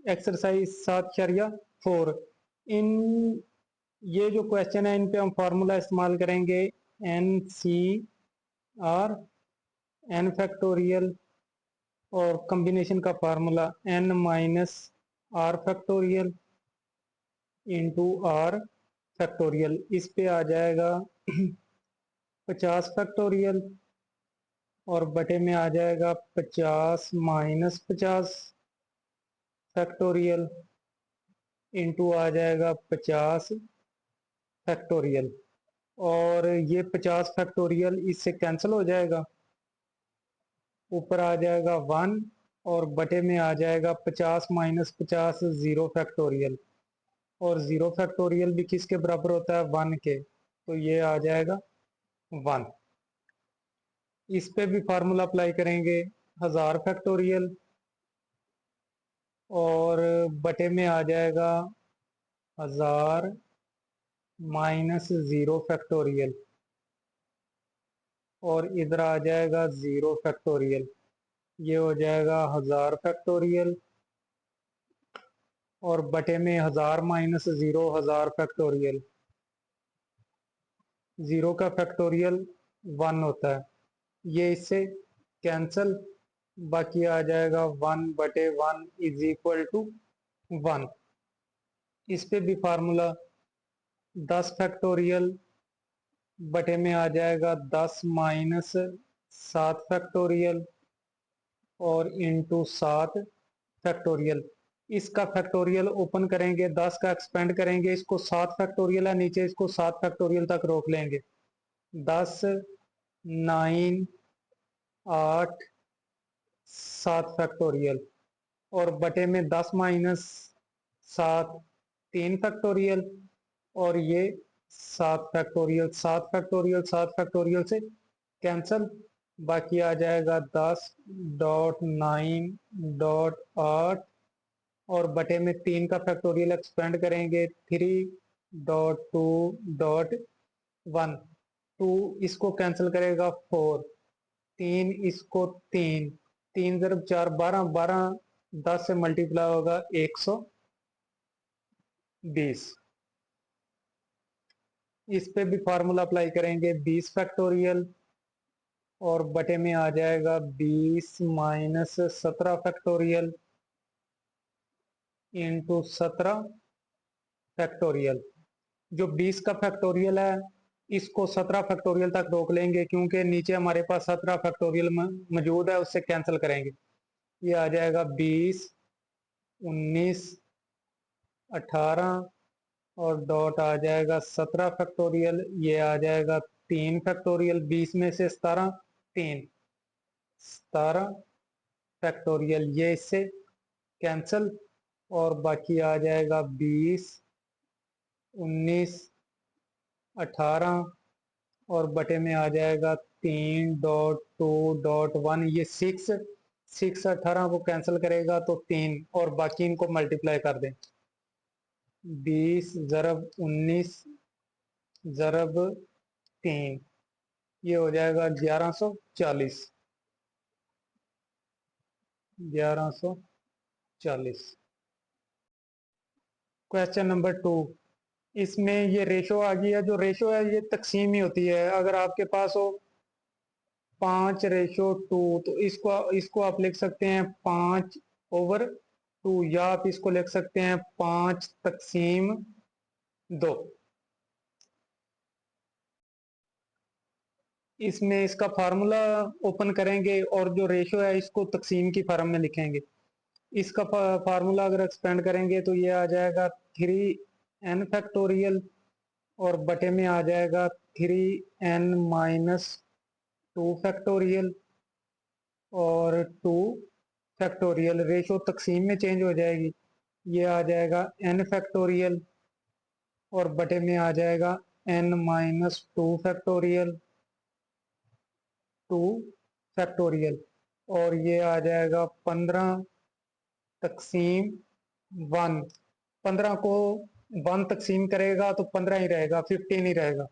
Exercise 7/4। इन ये जो question है इन पे हम फार्मूला इस्तेमाल करेंगे NCR n फैक्टोरियल और कॉम्बिनेशन का formula n minus r factorial into r factorial. इस पे आ जाएगा 50 फैक्टोरियल और बटे में आ जाएगा 50 माइनस 50 फैक्टोरियल इंटू आ जाएगा 50 फैक्टोरियल। और ये 50 फैक्टोरियल इससे कैंसिल हो जाएगा, ऊपर आ जाएगा 1 और बटे में आ जाएगा 50 माइनस 50 0 फैक्टोरियल। और 0 फैक्टोरियल भी किसके बराबर होता है? 1 के, तो ये आ जाएगा 1। इस पे भी फार्मूला अप्लाई करेंगे 1000 फैक्टोरियल और बटे में आ जाएगा 1000 माइनस 0 फैक्टोरियल और इधर आ जाएगा 0 फैक्टोरियल। ये हो जाएगा 1000 फैक्टोरियल और बटे में 1000 माइनस 0 1000 फैक्टोरियल। 0 का फैक्टोरियल 1 होता है, ये इससे कैंसल, बाकी आ जाएगा 1 बटे 1 इज इक्वल टू 1। इस पे भी फार्मूला 10 फैक्टोरियल बटे में आ जाएगा 10 माइनस 7 फैक्टोरियल और इंटू 7 फैक्टोरियल। इसका फैक्टोरियल ओपन करेंगे, 10 का एक्सपेंड करेंगे, इसको 7 फैक्टोरियल है नीचे, इसको 7 फैक्टोरियल तक रोक लेंगे। 10 9 8 7 फैक्टोरियल और बटे में 10 माइनस 7 3 फैक्टोरियल और ये 7 फैक्टोरियल। 7 फैक्टोरियल 7 फैक्टोरियल से कैंसल, बाकी आ जाएगा 10.9.8 और बटे में 3 का फैक्टोरियल एक्सपेंड करेंगे 3.2.1। 2 इसको कैंसिल करेगा 4, 3 इसको 3, 3 ज़रब 4 12, 12 10 से मल्टीप्लाई होगा 120। इस पे भी फार्मूला अप्लाई करेंगे 20 फैक्टोरियल और बटे में आ जाएगा 20 माइनस 17 फैक्टोरियल इंटू 17 फैक्टोरियल। जो 20 का फैक्टोरियल है इसको 17 फैक्टोरियल तक रोक लेंगे क्योंकि नीचे हमारे पास 17 फैक्टोरियल मौजूद है, उससे कैंसिल करेंगे। ये आ जाएगा 20 19 18 और डॉट आ जाएगा 17 फैक्टोरियल। ये आ जाएगा 3 फैक्टोरियल, 20 में से 17 3 17 फैक्टोरियल, ये इससे कैंसिल और बाकी आ जाएगा 20 19 18 और बटे में आ जाएगा 3.2.1। ये 6 18 को कैंसिल करेगा तो 3 और बाकी इनको मल्टीप्लाई कर दें। 20 ज़रब 19 ज़रब 3, ये हो जाएगा 1140। 1140। क्वेश्चन नंबर 2, इसमें ये रेशो आ गई है। जो रेशो है ये तकसीम ही होती है। अगर आपके पास हो 5:2 तो इसको आप लिख सकते हैं 5/2 या आप इसको लिख सकते हैं 5/2। इसमें इसका फार्मूला ओपन करेंगे और जो रेशो है इसको तकसीम की फॉर्म में लिखेंगे। इसका फार्मूला अगर एक्सपेंड करेंगे तो ये आ जाएगा 3n फैक्टोरियल और बटे में आ जाएगा 3n माइनस 2 फैक्टोरियल और 2 फैक्टोरियल। रेशो तकसीम में चेंज हो जाएगी, ये आ जाएगा n फैक्टोरियल और बटे में आ जाएगा n माइनस 2 फैक्टोरियल 2 फैक्टोरियल और ये आ जाएगा 15 तकसीम 1। 15 को 1 तकसीम करेगा तो 15 ही रहेगा, 15 ही रहेगा।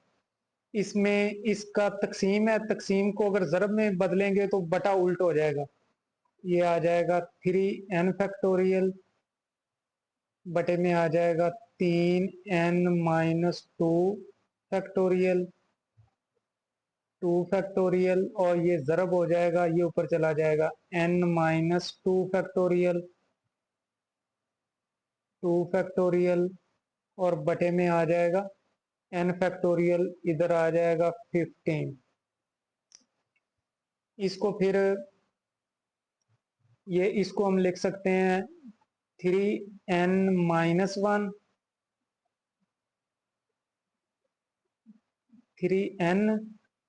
इसमें इसका तकसीम है, तकसीम को अगर ज़रब में बदलेंगे तो बटा उल्ट हो जाएगा। ये आ जाएगा 3n फैक्टोरियल बटे में आ जाएगा 3n-2 फैक्टोरियल, 2 फैक्टोरियल, और ये ज़रब हो जाएगा, ये ऊपर चला जाएगा n-2 फैक्टोरियल, 2 फैक्टोरियल, और बटे में आ जाएगा n फैक्टोरियल, इधर आ जाएगा 15। इसको फिर इसको हम लिख सकते हैं 3n-1, 3n,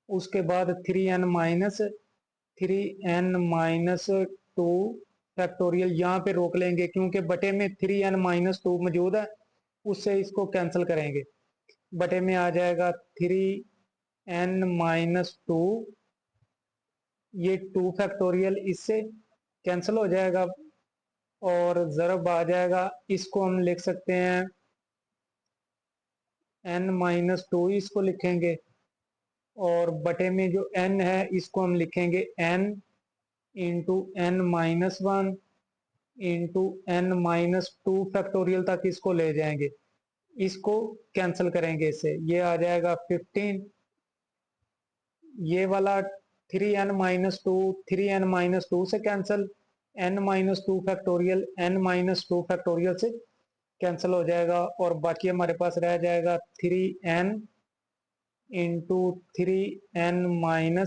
उसके बाद 3n-2 फैक्टोरियल। यहाँ पे रोक लेंगे क्योंकि बटे में 3n-2 मौजूद है, उससे इसको कैंसिल करेंगे। बटे में आ जाएगा 3n-2, ये 2 फैक्टोरियल इससे कैंसिल हो जाएगा और ज़रब आ जाएगा। इसको हम लिख सकते हैं n-2, इसको लिखेंगे, और बटे में जो n है इसको हम लिखेंगे n into n-1 into n-2 factorial तक इसको ले जाएंगे, इसको कैंसिल करेंगे इससे, ये आ जाएगा 15। ये वाला 3n-2 3n-2 से cancel, n-2 factorial n-2 factorial से कैंसिल हो जाएगा, और बाकी हमारे पास रह जाएगा 3n इंटू 3n-1,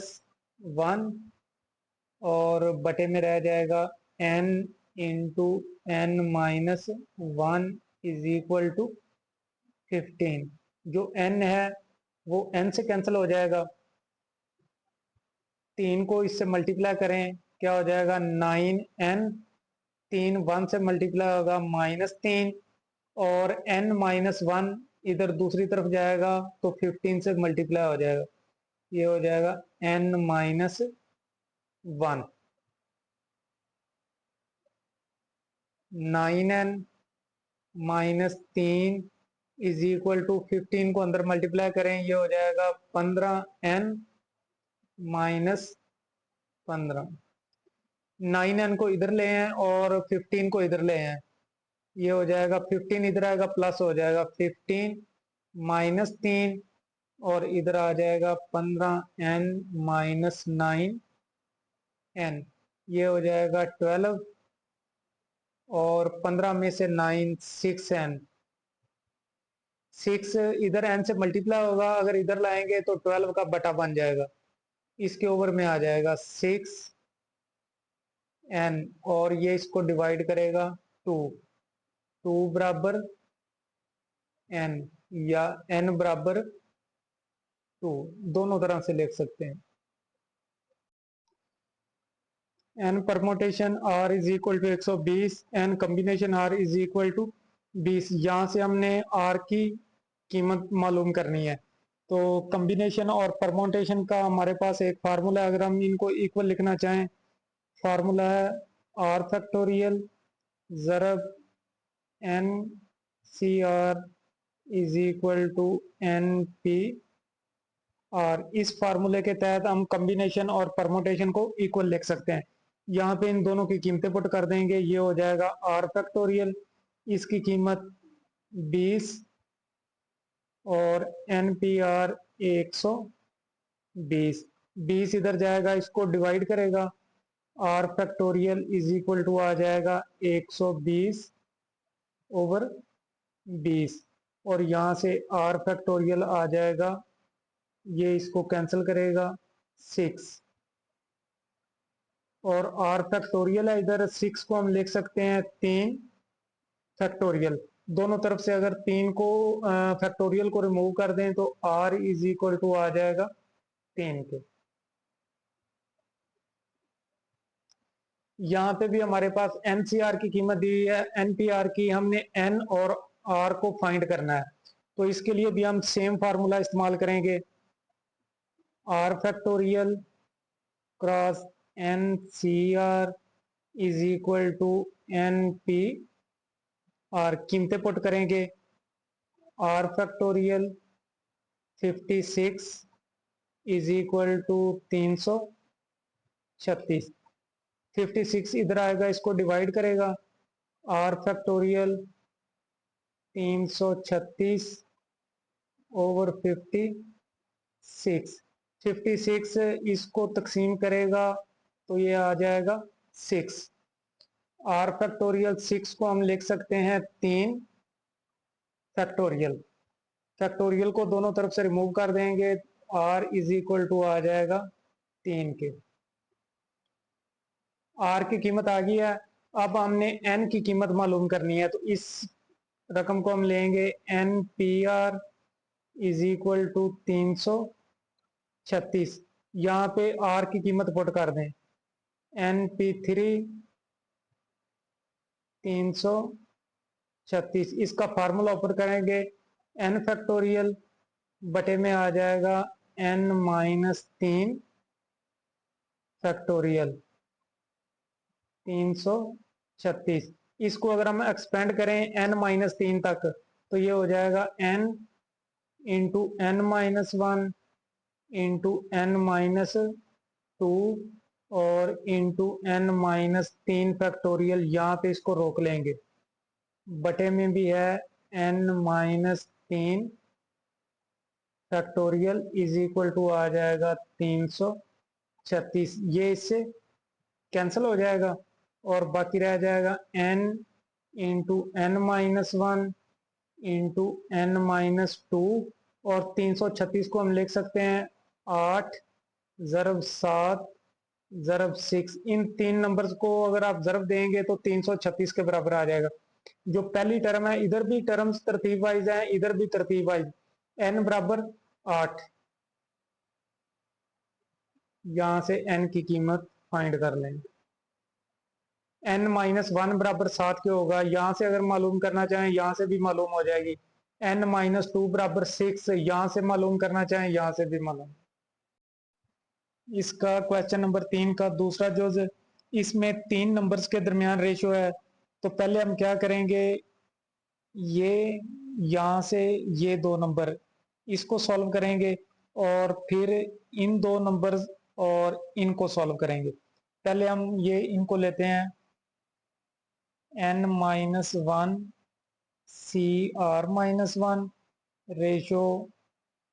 और बटे में रह जाएगा n into n-1 is equal to 15। जो n है वो n से कैंसिल हो जाएगा, 3 को इससे मल्टीप्लाई करें, क्या हो जाएगा 9n, 3 1 से मल्टीप्लाई होगा -3, और n-1 इधर दूसरी तरफ जाएगा तो 15 से मल्टीप्लाई हो जाएगा, ये हो जाएगा n-1। 9n-3 is equal to 15 को अंदर मल्टीप्लाई करें, ये हो जाएगा 15n-15। 9n को इधर ले आए और 15 को इधर ले आए, ये हो जाएगा 15 इधर आएगा प्लस हो जाएगा 15-3, और इधर आ जाएगा 15n-9n, ये हो जाएगा 12, और 15 में से 9 6n, 6 इधर n से मल्टीप्लाई होगा, अगर इधर लाएंगे तो 12 का बटा बन जाएगा, इसके ऊपर में आ जाएगा 6n, और ये इसको डिवाइड करेगा 2 बराबर n, या n बराबर 2, दोनों तरह से लिख सकते हैं। n permutation r is equal to 120, n combination r is equal to 20। यहाँ से हमने r की कीमत मालूम करनी है, तो कॉम्बिनेशन और परमोटेशन का हमारे पास एक फार्मूला है, अगर हम इनको इक्वल लिखना चाहें, फार्मूला है r फैक्टोरियल ज़रब n CR is equal to NPR। इस फार्मूले के तहत हम कॉम्बिनेशन और परमोटेशन को इक्वल लिख सकते हैं। यहाँ पे इन दोनों की कीमतें पुट कर देंगे, ये हो जाएगा r फैक्टोरियल, इसकी कीमत 20, और NPR 120, 20 इधर जाएगा, इसको डिवाइड करेगा, r factorial is equal to आ जाएगा 120 ओवर 20, और यहाँ से r फैक्टोरियल आ जाएगा, ये इसको कैंसिल करेगा 6, और r फैक्टोरियल है इधर, 6 को हम लिख सकते हैं 3 फैक्टोरियल। दोनों तरफ से अगर 3 को फैक्टोरियल को रिमूव कर दें तो r इज इक्वल टू आ जाएगा 3 के। यहाँ पे भी हमारे पास NCR की कीमत दी हुई है, NPR की हमने n और r को फाइंड करना है, तो इसके लिए भी हम सेम फार्मूला इस्तेमाल करेंगे, r factorial cross NCR is equal to NPR। कीमतें पुट करेंगे, r factorial 56 is equal to 336, 56 इधर आएगा, इसको डिवाइड करेगा, r फैक्टोरियल 336 ओवर 56। 56 इसको तकसीम करेगा तो ये आ जाएगा 6। आर फैक्टोरियल 6 को हम लिख सकते हैं 3 फैक्टोरियल। फैक्टोरियल को दोनों तरफ से रिमूव कर देंगे, आर इज इक्वल टू आ जाएगा 3 के। आर की कीमत आ गई है। अब हमने एन की कीमत मालूम करनी है, तो इस रकम को हम लेंगे N P R is equal to 336। यहाँ पे आर की कीमत पुट कर दें, एन पी 336। इसका फार्मूला ऊपर करेंगे, एन फैक्टोरियल बटे में आ जाएगा एन माइनस 3 फैक्टोरियल 336। इसको अगर हम एक्सपेंड करें एन माइनस 3 तक तो ये हो जाएगा N into N minus 1 into N minus 2 और इंटू एन माइनस 3 फैक्टोरियल। यहाँ पे इसको रोक लेंगे, बटे में भी है N minus 3 factorial is equal to आ जाएगा 336। ये इससे कैंसिल हो जाएगा और बाकी रह जाएगा n into N minus 1 into N minus 2। और 336 को हम लिख सकते हैं 8 ज़रब 7 ज़रब 6। इन तीन नंबर्स को अगर आप ज़रब देंगे तो 336 के बराबर आ जाएगा। जो पहली टर्म है, इधर भी टर्म्स तरतीब वाइज है, इधर भी तरतीब वाइज। n बराबर 8, यहां से n की कीमत फाइंड कर लेंगे। n माइनस 1 बराबर 7 के होगा, यहां से अगर मालूम करना चाहें यहां से भी मालूम हो जाएगी। n माइनस 2 बराबर 6, यहां से मालूम करना चाहें यहां से भी मालूम। इसका क्वेश्चन नंबर 3 का दूसरा जुज, इसमें 3 नंबर्स के दरमियान रेशो है। तो पहले हम क्या करेंगे, ये यहां से ये 2 नंबर इसको सॉल्व करेंगे और फिर इन 2 नंबर्स और इनको सॉल्व करेंगे। पहले हम ये इनको लेते हैं n minus 1 C R minus 1 ratio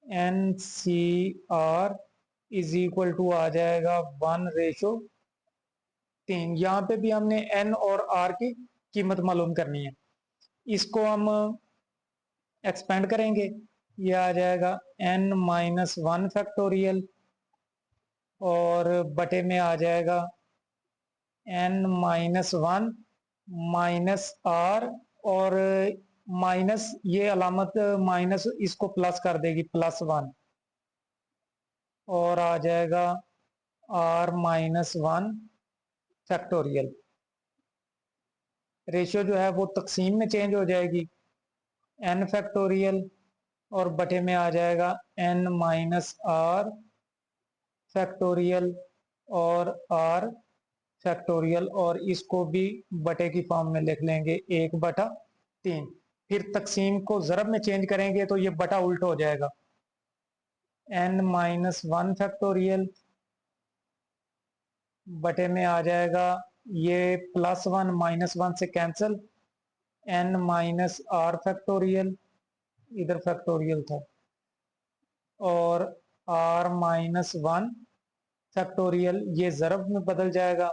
n C R is equal to आ जाएगा 1:3। यहाँ पे भी हमने n और r की कीमत मालूम करनी है। इसको हम एक्सपेंड करेंगे, ये आ जाएगा n माइनस 1 फैक्टोरियल और बटे में आ जाएगा n माइनस 1 माइनस r और माइनस ये अलामत माइनस इसको प्लस कर देगी +1 और आ जाएगा r माइनस 1 फैक्टोरियल। रेशियो जो है वो तकसीम में चेंज हो जाएगी, n फैक्टोरियल और बटे में आ जाएगा n माइनस r फैक्टोरियल और r फैक्टोरियल, और इसको भी बटे की फॉर्म में लिख लेंगे 1/3। फिर तकसीम को ज़रब में चेंज करेंगे तो ये बटा उल्टा हो जाएगा, n माइनस 1 फैक्टोरियल बटे में आ जाएगा ये +1 -1 से cancel, n minus r factorial, इधर फैक्टोरियल था, और r माइनस 1 फैक्टोरियल ये ज़रब में बदल जाएगा,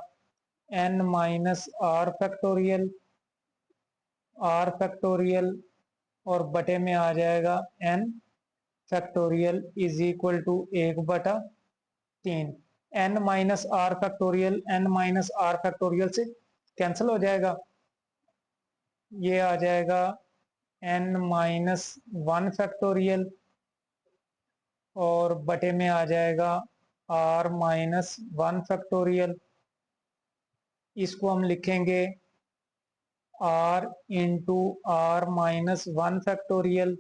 n minus r factorial r factorial और बटे में आ जाएगा n factorial is equal to 1/3। n minus r factorial n minus r factorial से कैंसिल हो जाएगा, ये आ जाएगा n माइनस 1 फैक्टोरियल और बटे में आ जाएगा r माइनस 1 फैक्टोरियल। इसको हम लिखेंगे r into r minus 1 factorial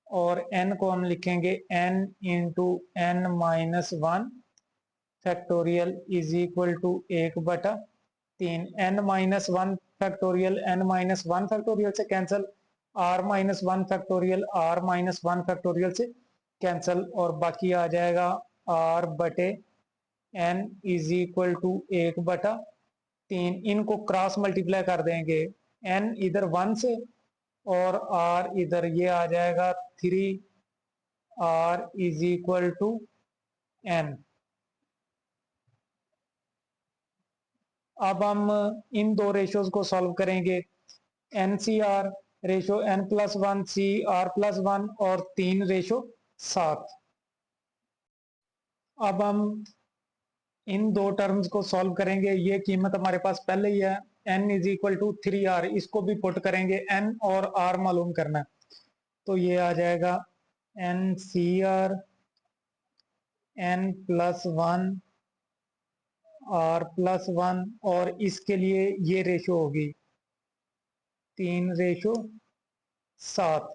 और n को हम लिखेंगे n into n minus 1 factorial is equal to 1/3। n minus 1 factorial n minus 1 factorial से cancel, r minus 1 factorial r minus 1 factorial से कैंसिल और बाकी आ जाएगा r बटे n इज इक्वल टू 1/3। इनको क्रॉस मल्टीप्लाई कर देंगे, n इधर 1 से और आर इधर, ये आ जाएगा 3r is equal to n। अब हम इन दो रेशियोज को सॉल्व करेंगे। N C R ratio n+1 C R plus 1 और 3:7। अब हम इन दो टर्म्स को सॉल्व करेंगे। ये कीमत हमारे पास पहले ही है, n is equal to 3r। इसको भी पुट करेंगे, n और r मालूम करना है। तो ये आ जाएगा N C are n+1 r+1 और इसके लिए ये रेशो होगी 3:7।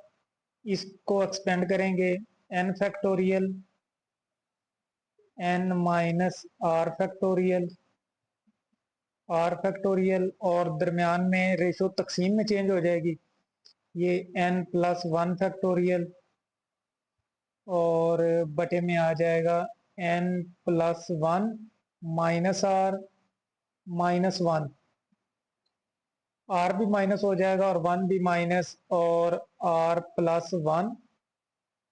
इसको एक्सपेंड करेंगे, n factorial n minus r factorial और दरमियान में रेशो तकसीम में चेंज हो जाएगी, ये n+1 फैक्टोरियल और बटे में आ जाएगा n+1 minus r minus 1, r भी माइनस हो जाएगा और 1 भी माइनस, और r+1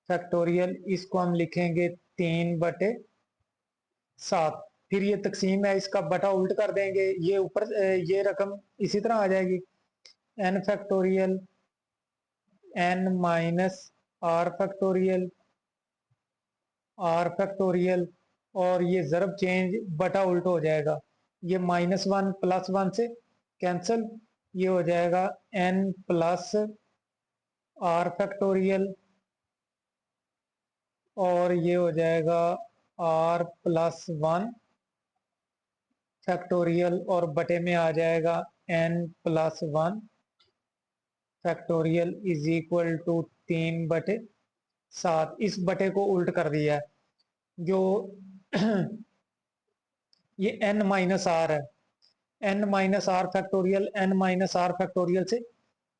फैक्टोरियल। इसको हम लिखेंगे 3/7। फिर ये तकसीम है, इसका बटा उल्ट कर देंगे, ये ऊपर ये रकम इसी तरह आ जाएगी n factorial n minus r factorial और ये ज़रब चेंज बटा उल्ट हो जाएगा, ये -1 +1 से कैंसिल, ये हो जाएगा n प्लस r फैक्टोरियल और ये हो जाएगा r+1 फैक्टोरियल और बटे में आ जाएगा n+1 factorial is equal to 3/7। इस बटे को उल्ट कर दिया है, जो ये n माइनस आर है, n माइनस आर फैक्टोरियल से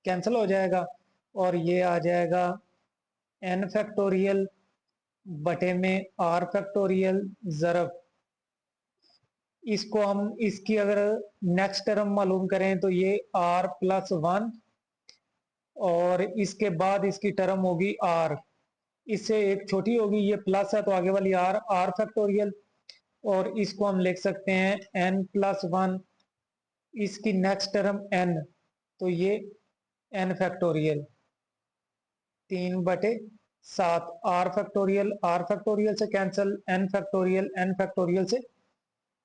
कैंसिल हो जाएगा और ये आ जाएगा n फैक्टोरियल बटे में r फैक्टोरियल ज़रब। इसको हम इसकी अगर नेक्स्ट टर्म मालूम करें तो ये r+1 और इसके बाद इसकी टर्म होगी r, इससे एक छोटी होगी, ये प्लस है तो आगे वाली r फैक्टोरियल, और इसको हम लिख सकते हैं n+1, इसकी नेक्स्ट टर्म n, तो ये n फैक्टोरियल 3/7। r फैक्टोरियल से कैंसिल, n फैक्टोरियल से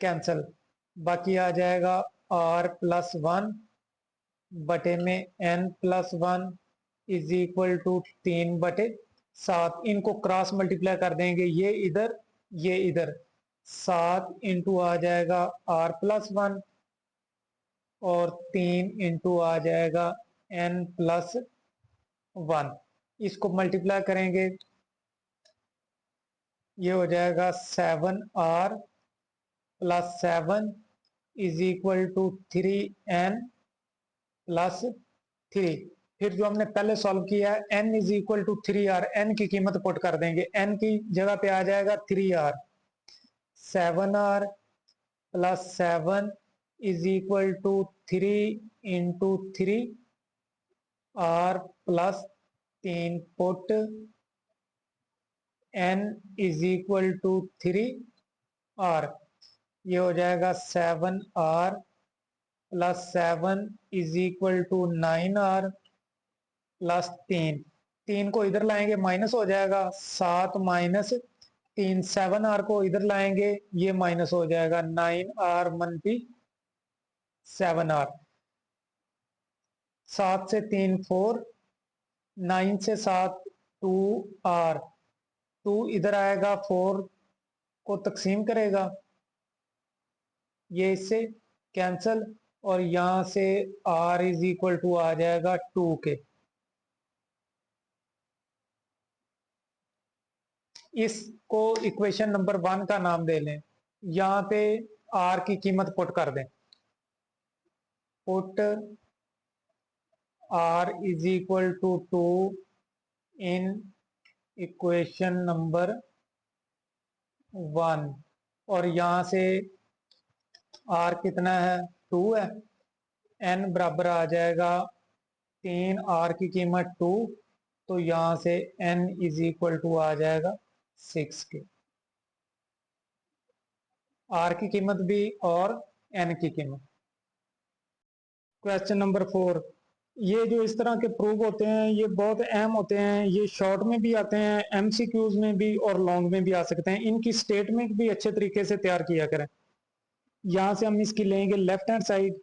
कैंसिल, बाकी आ जाएगा r+1 बटे में n+1 इज इक्वल टू 3/7। इनको क्रॉस मल्टीप्लाई कर देंगे, ये इधर 7 इंटू आ जाएगा r+1 और 3 इंटू आ जाएगा n+1। इसको मल्टीप्लाई करेंगे, ये हो जाएगा 7r + 7 is equal to 3n+3। फिर जो हमने पहले सॉल्व किया है n is equal to 3r, n की कीमत पुट कर देंगे, n की जगह पे आ जाएगा 3r, 7r + 7 is equal to 3 into 3r + 3 put n is equal to 3r, ये हो जाएगा 7r + 7 is equal to 9r + 3 को इधर लाएंगे माइनस हो जाएगा, 7 माइनस 3, 7r को इधर लाएंगे, ये माइनस हो जाएगा 9r - 7r, 7 से 3 4, 9 से 7 2r, 2 इधर आएगा 4 को तकसीम करेगा, ये इससे कैंसल, और यहां से r इज इक्वल टू आ जाएगा 2 के। इसको इक्वेशन नंबर 1 का नाम दे लें, यहां पे r की कीमत पुट कर दें, put r is equal to 2 in equation number 1, और यहां से r कितना है, 2 है, n बराबर आ जाएगा 3 आर की कीमत 2, तो यहां से n इज इक्वल टू आ जाएगा 6 के, आर की कीमत भी और n की कीमत। क्वेश्चन नंबर 4, ये जो इस तरह के प्रूव होते हैं ये बहुत अहम होते हैं, ये शॉर्ट में भी आते हैं, एमसीक्यूज में भी और लॉन्ग में भी आ सकते हैं। इनकी स्टेटमेंट भी अच्छे तरीके से तैयार किया करें। यहां से हम इसकी लेंगे left hand side,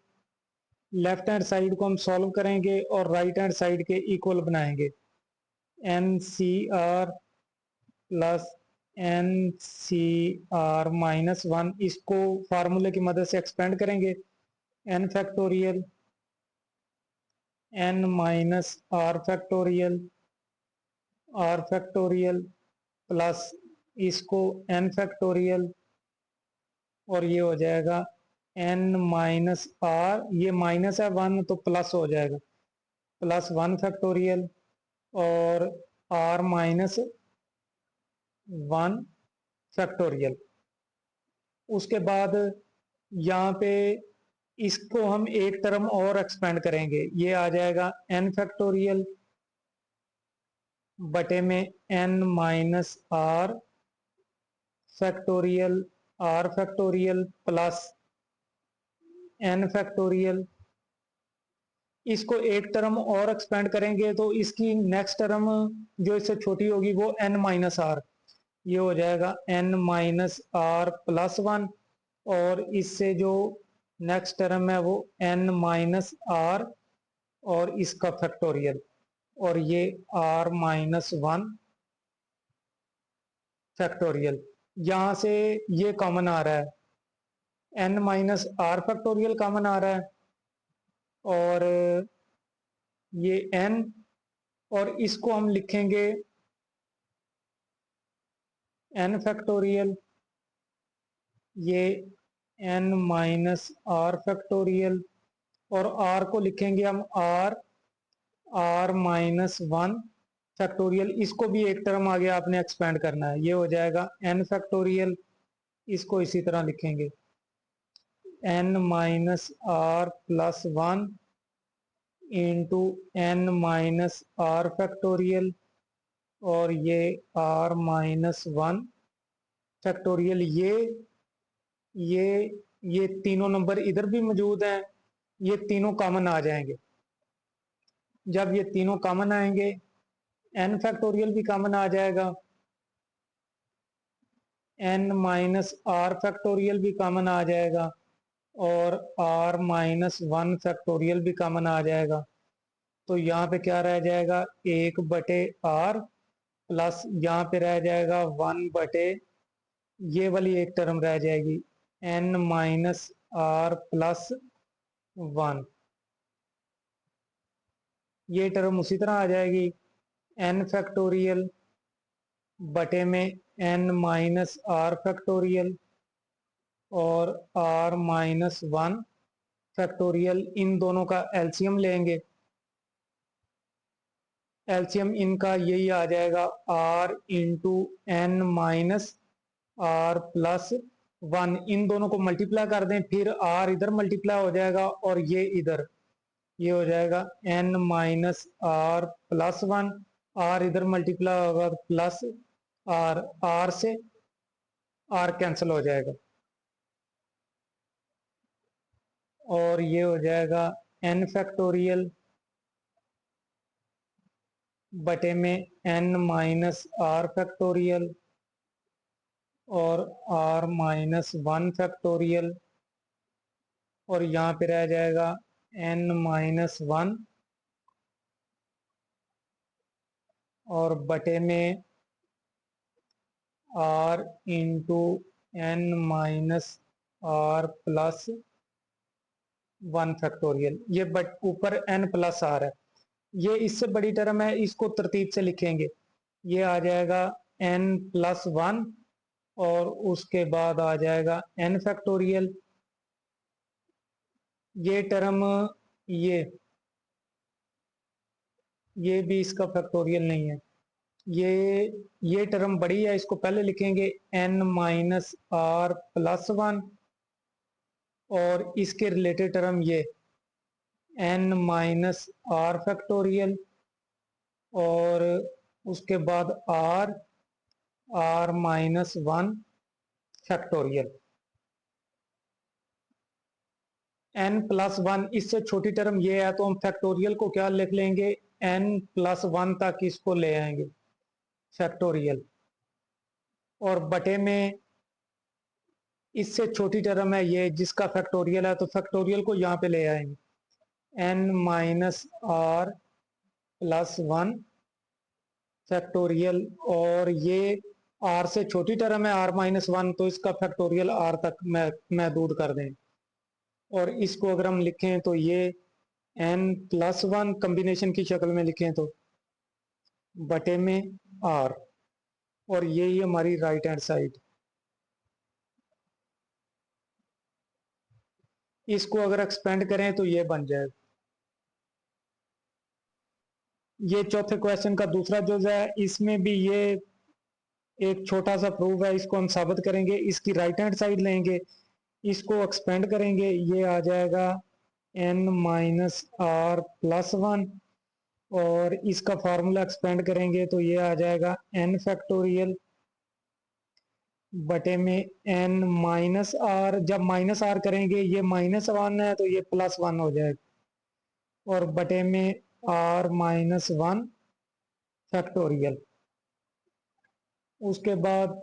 left hand side को हम सॉल्व करेंगे और राइट हैंड साइड के इक्वल बनाएंगे। N C R plus N C R minus 1, इसको फार्मूले की मदद से एक्सपेंड करेंगे। N factorial n minus R factorial plus इसको n फैक्टोरियल, और ये हो जाएगा n माइनस आर, ये माइनस है 1 तो प्लस हो जाएगा, प्लस 1 फैक्टोरियल और r माइनस 1 फैक्टोरियल। उसके बाद यहाँ पे इसको हम एक टर्म और एक्सपेंड करेंगे, ये आ जाएगा n फैक्टोरियल बटे में n minus R factorial plus n factorial. इसको एक टर्म और एक्सपेंड करेंगे तो इसकी नेक्स्ट टर्म जो इससे छोटी होगी वो n माइनस आर, ये हो जाएगा n माइनस आर प्लस 1, और इससे जो नेक्स्ट टर्म है वो n माइनस आर और इसका फैक्टोरियल, और ये r माइनस 1 फैक्टोरियल। यहां से ये कॉमन आ रहा है, n minus R factorial common आ रहा है, और ये n, और इसको हम लिखेंगे n फैक्टोरियल, ये n माइनस आर फैक्टोरियल, और r को लिखेंगे हम r माइनस 1 फैक्टोरियल। इसको भी एक टर्म आगे आपने एक्सपेंड करना है, ये हो जाएगा n फैक्टोरियल, इसको इसी तरह लिखेंगे n minus R plus 1 into n minus R factorial, और ये r माइनस 1 फैक्टोरियल। ये तीनों नंबर इधर भी मौजूद हैं, ये तीनों कॉमन आ जाएंगे। जब ये तीनों कॉमन आएंगे n फैक्टोरियल भी कॉमन आ जाएगा, n माइनस आर फैक्टोरियल भी कॉमन आ जाएगा, और r माइनस 1 फैक्टोरियल भी कॉमन आ जाएगा। तो यहाँ पे क्या रह जाएगा, 1/r प्लस यहाँ पे रह जाएगा 1/, ये वाली एक टर्म रह जाएगी n माइनस आर प्लस 1, ये टर्म उसी तरह आ जाएगी n फैक्टोरियल बटे में n माइनस आर फैक्टोरियल और r माइनस 1 फैक्टोरियल। इन दोनों का एलसीएम लेंगे, एलसीएम इनका यही आ जाएगा r into N minus R plus 1। इन दोनों को मल्टीप्लाई कर दें, फिर r इधर मल्टीप्लाई हो जाएगा और ये इधर, ये हो जाएगा n minus R plus 1, r इधर मल्टीप्लाई होगा प्लस r से r कैंसिल हो जाएगा, और ये हो जाएगा n फैक्टोरियल बटे में n माइनस आर फैक्टोरियल और r माइनस 1 फैक्टोरियल, और यहाँ पे रह जाएगा n माइनस 1 और बटे में r into n minus R plus 1 factorial. ये बट ऊपर n प्लस आर है, ये इससे बड़ी टर्म है, इसको तरतीब से लिखेंगे। ये आ जाएगा n प्लस 1 और उसके बाद आ जाएगा n फैक्टोरियल। ये टर्म ये भी इसका फैक्टोरियल नहीं है, ये टर्म बड़ी है, इसको पहले लिखेंगे n माइनस आर प्लस 1, और इसके रिलेटेड टर्म ये n माइनस आर फैक्टोरियल और उसके बाद R minus one factorial. n plus one इससे छोटी टर्म ये है तो हम फैक्टोरियल को क्या लिख लेंगे, n प्लस वन तक इसको ले आएंगे फैक्टोरियल, और बटे में इससे छोटी टर्म है ये जिसका फैक्टोरियल है तो फैक्टोरियल को यहाँ पे ले आएंगे n minus R plus one factorial, और ये r से छोटी टर्म है r माइनस वन तो इसका फैक्टोरियल r तक महदूद कर दें, और इसको अगर हम लिखें तो ये n प्लस वन कम्बिनेशन की शक्ल में लिखें तो बटे में r, और ये हमारी राइट हैंड साइड। इसको अगर एक्सपेंड करें तो ये बन जाएगा। ये चौथे क्वेश्चन का दूसरा जुज है, इसमें भी ये एक छोटा सा प्रूफ है, इसको हम साबित करेंगे। इसकी राइट हैंड साइड लेंगे, इसको एक्सपेंड करेंगे, ये आ जाएगा n minus R plus one, और इसका फार्मूला एक्सपेंड करेंगे तो ये आ जाएगा n फैक्टोरियल बटे में n माइनस आर। जब माइनस आर करेंगे ये माइनस वन है तो ये प्लस वन हो जाएगा, और बटे में r माइनस वन फैक्टोरियल। उसके बाद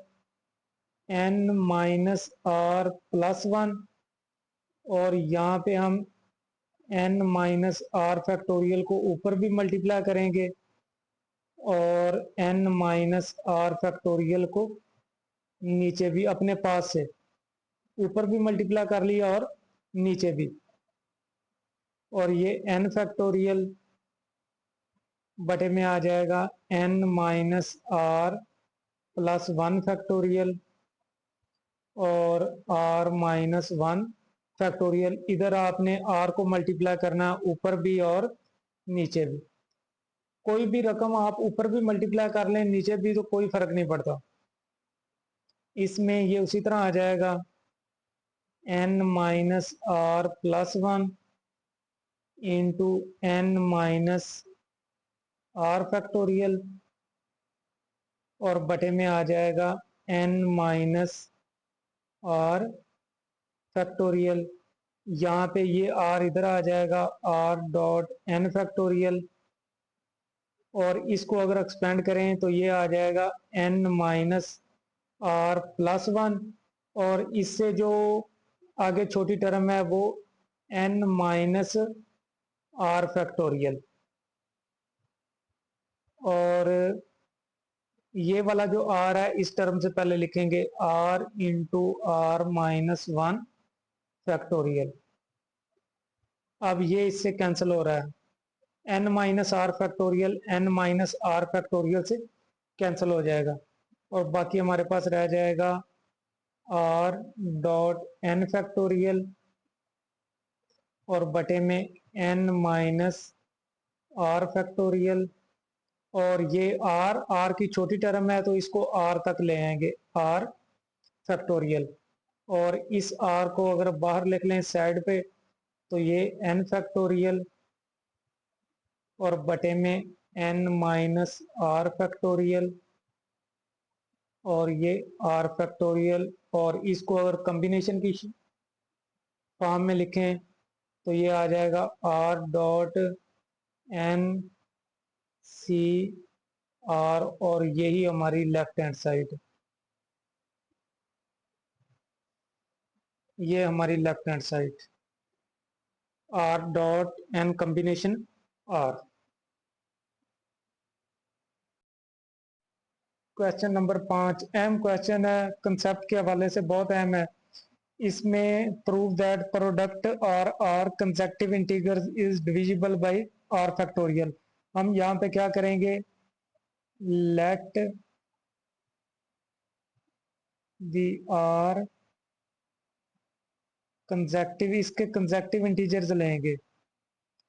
n minus R plus one, और यहाँ पे हम n माइनस आर फैक्टोरियल को ऊपर भी मल्टीप्लाई करेंगे और n माइनस आर फैक्टोरियल को नीचे भी अपने पास से ऊपर भी मल्टीप्लाई कर लिया और नीचे भी, और ये n फैक्टोरियल बटे में आ जाएगा n minus R plus one factorial और r माइनस वन फैक्टोरियल। इधर आपने r को मल्टीप्लाई करना ऊपर भी और नीचे भी। कोई भी रकम आप ऊपर भी मल्टीप्लाई कर लें नीचे भी तो कोई फर्क नहीं पड़ता। इसमें ये उसी तरह आ जाएगा n minus R plus one into n minus R factorial, और बटे में आ जाएगा n माइनस आर फैक्टोरियल। यहाँ पे ये r इधर आ जाएगा r डॉट n फैक्टोरियल, और इसको अगर एक्सपेंड करें तो ये आ जाएगा n minus R plus one, और इससे जो आगे छोटी टर्म है वो n माइनस आर फैक्टोरियल, और ये वाला जो r है इस टर्म से पहले लिखेंगे r into R minus one factorial. अब ये इससे कैंसिल हो रहा है, n minus R factorial n minus R factorial से कैंसिल हो जाएगा, और बाकी हमारे पास रह जाएगा r डॉट n फैक्टोरियल और बटे में n माइनस आर फैक्टोरियल, और ये r की छोटी टर्म है तो इसको r तक ले आएंगे r फैक्टोरियल, और इस r को अगर बाहर लिख लें साइड पे तो ये n फैक्टोरियल और बटे में n माइनस आर फैक्टोरियल, और ये r फैक्टोरियल, और इसको अगर कॉम्बिनेशन की फॉर्म में लिखें तो ये आ जाएगा r dot n C R, और यही हमारी लेफ्ट हैंड साइड, ये हमारी left hand side r dot n combination r। Question number 5 अहम क्वेश्चन है, कंसेप्ट के हवाले से बहुत अहम है। इसमें prove that product of R consecutive integers is divisible by R factorial. हम यहाँ पे क्या करेंगे, लेट दी आर कंसेक्टिव, इसके कंसेक्टिव इंटीजर्स लेंगे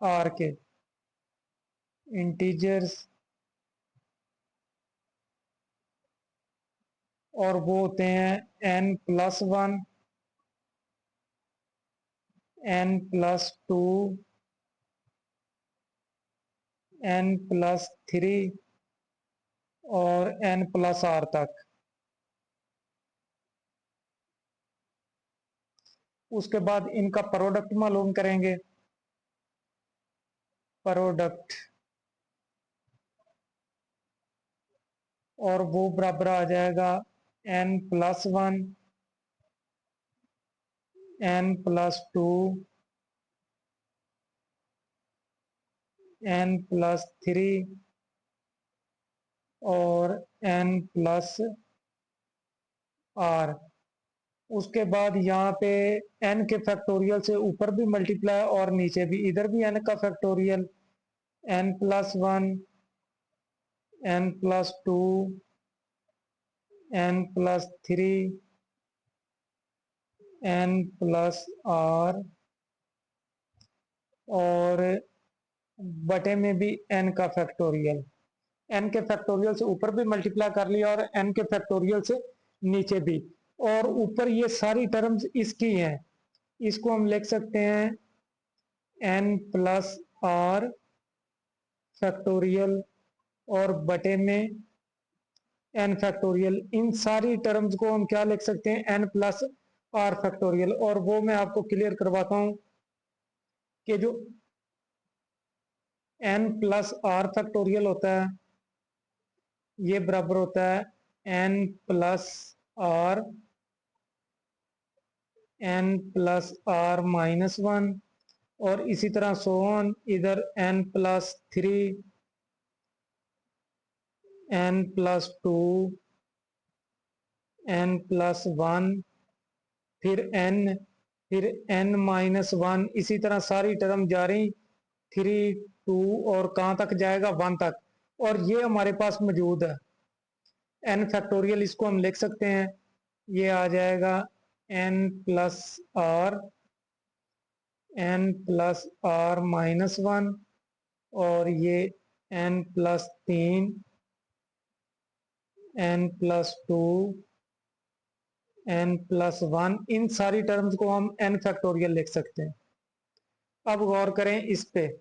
आर के इंटीजर्स, और वो होते हैं n plus one, n plus two, n+3 और n+r तक। उसके बाद इनका प्रोडक्ट मालूम करेंगे। प्रोडक्ट, और वो बराबर आ जाएगा n+1 n+2 n+3 और n+r। उसके बाद यहाँ पे n के फैक्टोरियल से ऊपर भी मल्टीप्लाई और नीचे भी, इधर भी n का factorial n+1 n+2 n+3 n+r और बटे में भी n का फैक्टोरियल। n के फैक्टोरियल से ऊपर भी मल्टीप्लाई कर लिया और n के फैक्टोरियल से नीचे भी, और ऊपर ये सारी टर्म्स इसकी हैं। इसको हम लिख सकते हैं n+r फैक्टोरियल और बटे में n फैक्टोरियल। इन सारी टर्म्स को हम क्या लिख सकते हैं, n+r फैक्टोरियल। और वो मैं आपको क्लियर करवाता हूं कि जो n+r फैक्टोरियल होता है ये बराबर होता है n+r n+r-1, और इसी तरह सो ऑन, इधर n+3 n+2 n+1 फिर n फिर n-1, इसी तरह सारी टर्म जा रही 3 2 और कहां तक जाएगा 1 तक। और ये हमारे पास मौजूद है n फैक्टोरियल, इसको हम लिख सकते हैं, ये आ जाएगा n+r n+r-1 और ये n+3 n+2 n+1। इन सारी टर्म्स को हम n फैक्टोरियल लिख सकते हैं। अब गौर करें इस पे,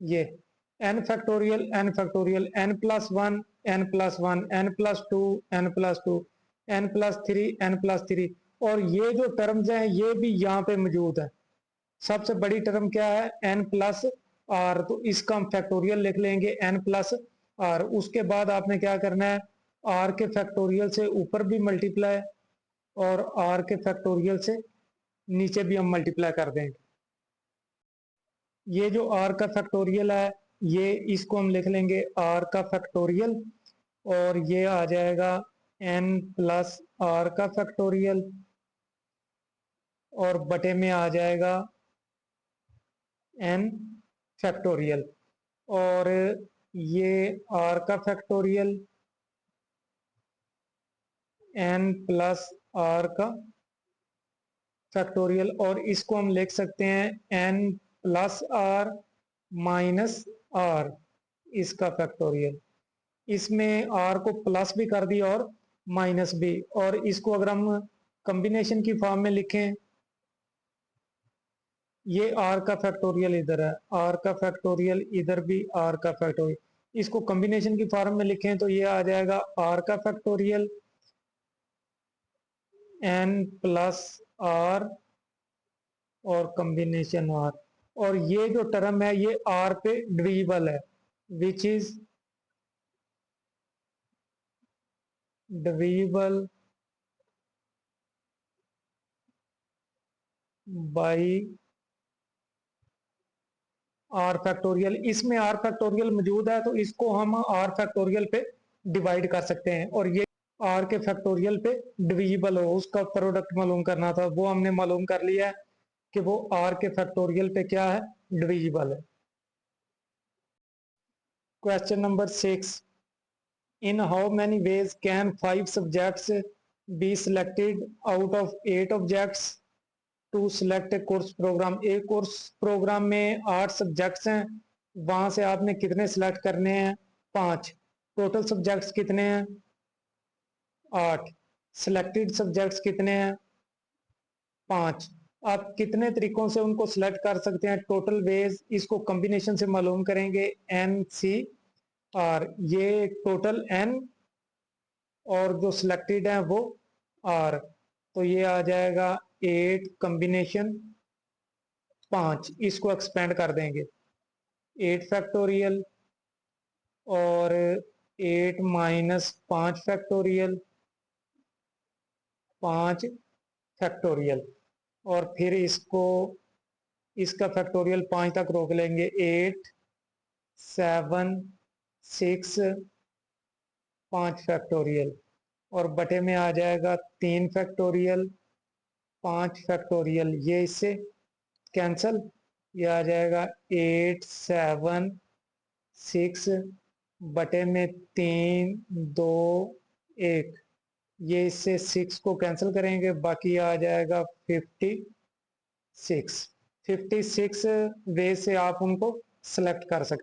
ये n factorial n+1 n+1 n+2 n+2 n+3 n+3, और ये जो टर्म्स हैं ये भी यहाँ पे मौजूद है। सबसे बड़ी टर्म क्या है, n+r, तो इसका हम फैक्टोरियल लिख लेंगे n+r। उसके बाद आपने क्या करना है, r के फैक्टोरियल से ऊपर भी मल्टीप्लाई और r के फैक्टोरियल से नीचे भी हम मल्टीप्लाई कर देंगे। ये जो r का फैक्टोरियल है ये, इसको हम लिख लेंगे r का फैक्टोरियल, और ये आ जाएगा n+r का फैक्टोरियल और बटे में आ जाएगा n फैक्टोरियल, और ये r का फैक्टोरियल n+r का फैक्टोरियल, और इसको हम लिख सकते हैं n+r -r, इसका फैक्टोरियल। इसमें r को प्लस भी कर दिया और माइनस भी, और इसको अगर हम कॉम्बिनेशन की फॉर्म में लिखें, ये r का फैक्टोरियल इधर है, r का फैक्टोरियल इधर भी r का फैक्टोरियल, इसको कॉम्बिनेशन की फॉर्म में लिखें तो ये आ जाएगा r का फैक्टोरियल n+r और कॉम्बिनेशन r, और ये जो टर्म है ये r पे डिविजिबल है, which is divisible by r factorial. इसमें r फैक्टोरियल मौजूद है तो इसको हम r फैक्टोरियल पे डिवाइड कर सकते हैं, और ये r के फैक्टोरियल पे डिविजिबल हो, उसका प्रोडक्ट मालूम करना था, वो हमने मालूम कर लिया है कि वो r के फैक्टोरियल पे क्या है, डिविजिबल है। Question number 6, in how many ways can 5 subjects be selected out of 8 objects to select a course program. एक कोर्स प्रोग्राम में 8 सब्जेक्ट्स हैं, वहां से आपने कितने सिलेक्ट करने हैं, 5। टोटल सब्जेक्ट्स कितने हैं, 8। सिलेक्टेड सब्जेक्ट्स कितने हैं, 5। आप कितने तरीकों से उनको सिलेक्ट कर सकते हैं? टोटल वेज इसको कॉम्बिनेशन से मालूम करेंगे, एन सी आर, ये टोटल एन और जो सिलेक्टेड है वो आर, तो ये आ जाएगा 8 कॉम्बिनेशन 5, इसको एक्सपेंड कर देंगे 8 फैक्टोरियल और 8 माइनस 5 फैक्टोरियल, 5 फैक्टोरियल, और फिर इसको इसका फैक्टोरियल 5 तक रोक लेंगे, 8 7 6 5 फैक्टोरियल, और बटे में आ जाएगा 3 फैक्टोरियल 5 फैक्टोरियल, ये इससे कैंसल, ये आ जाएगा 8 7 6 बटे में 3 2 1, ये इससे 6 को कैंसिल करेंगे, बाकी आ जाएगा 56। 56 वे से आप उनको सेलेक्ट कर सकते हैं।